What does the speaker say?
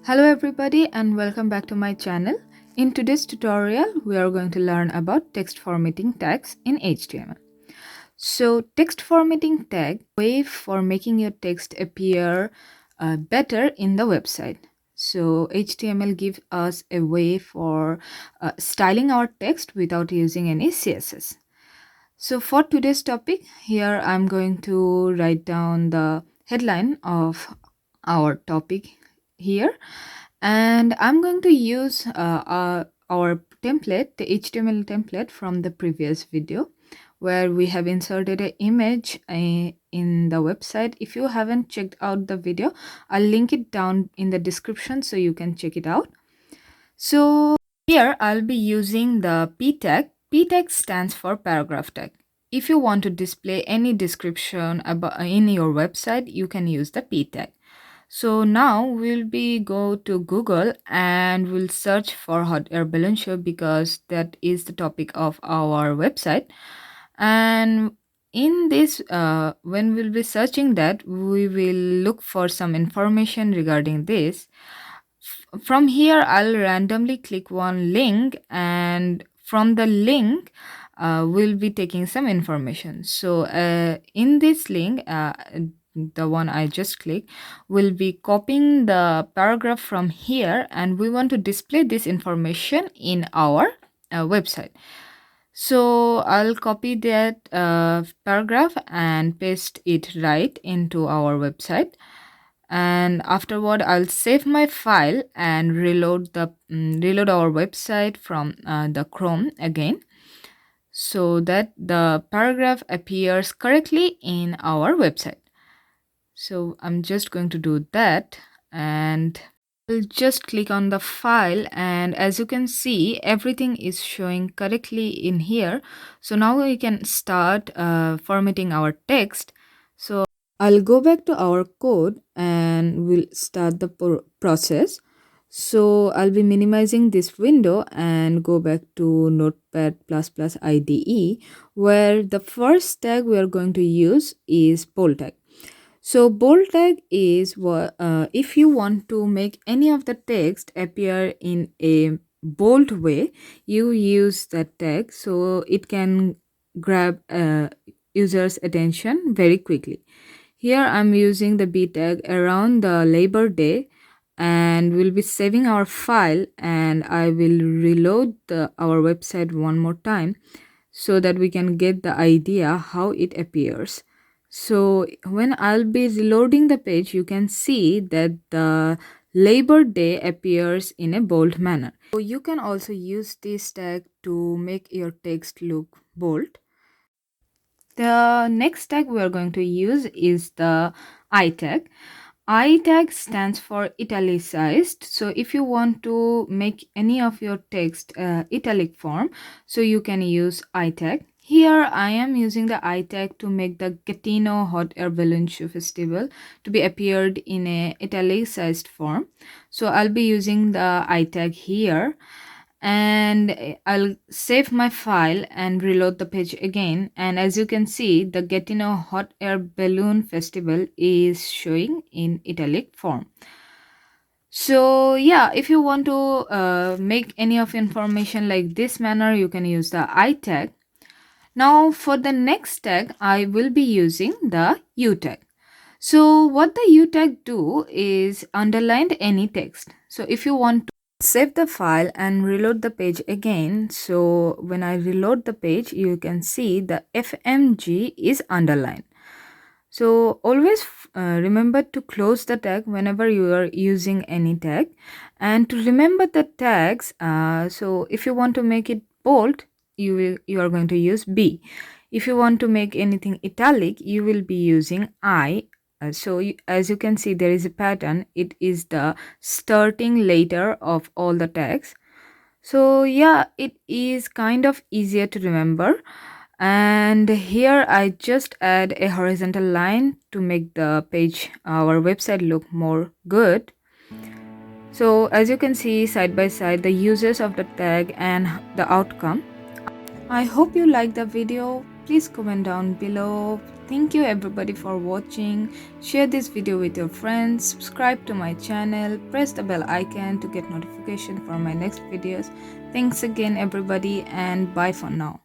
Hello everybody and welcome back to my channel. In today's tutorial, we are going to learn about text formatting tags in HTML. So text formatting tag, way for making your text appear better in the website. So HTML gives us a way for styling our text without using any CSS. So for today's topic, here I'm going to write down the headline of our topic here, and I'm going to use our template, the HTML template from the previous video, where we have inserted an image in the website. If you haven't checked out the video, I'll link it down in the description so you can check it out. So here I'll be using the P tag. P tag stands for paragraph tag. If you want to display any description about in your website, you can use the P tag. So now we'll go to Google and we'll search for hot air balloon show because that is the topic of our website. And in this, when we'll be searching that, we will look for some information regarding this. From here, I'll randomly click one link, and from the link, we'll be taking some information. So in this link, the one I just clicked, we'll be copying the paragraph from here, and we want to display this information in our website. So I'll copy that paragraph and paste it right into our website, and afterward I'll save my file and reload our website from the Chrome again, so that the paragraph appears correctly in our website. So I'm just going to do that, and I'll just click on the file, and as you can see, everything is showing correctly in here. So now we can start formatting our text. So I'll go back to our code and we'll start the process. So I'll be minimizing this window and go back to Notepad++ IDE, where the first tag we are going to use is bold tag. So bold tag is what if you want to make any of the text appear in a bold way, you use that tag so it can grab user's attention very quickly. Here I'm using the B tag around the Labor Day, and we'll be saving our file, and I will reload our website one more time so that we can get the idea how it appears. So when I'll be reloading the page, you can see that the Labor Day appears in a bold manner. So you can also use this tag to make your text look bold. The next tag we are going to use is the I tag. I tag stands for italicized. So if you want to make any of your text italic form, so you can use I tag. Here I am using the I tag to make the Gatineau Hot Air Balloon Show Festival to be appeared in a italicized form. So I'll be using the I tag here, and I'll save my file and reload the page again, and as you can see, the Gatineau Hot Air Balloon Festival is showing in italic form. So yeah, if you want to make any of information like this manner, you can use the I tag. Now for the next tag, I will be using the U tag. So what the U tag do is underline any text. So if you want to save the file and reload the page again, so when I reload the page, you can see the FMG is underlined. So always remember to close the tag whenever you are using any tag, and to remember the tags. So if you want to make it bold, you are going to use B. If you want to make anything italic, you will be using I. As you can see, there is a pattern. It is the starting letter of all the tags. So yeah, it is kind of easier to remember. And here I just add a horizontal line to make the page, our website, look more good. So as you can see, side by side, the uses of the tag and the outcome. I hope you liked the video. Please comment down below. Thank you everybody for watching. Share this video with your friends, subscribe to my channel, press the bell icon to get notification for my next videos. Thanks again everybody, and bye for now.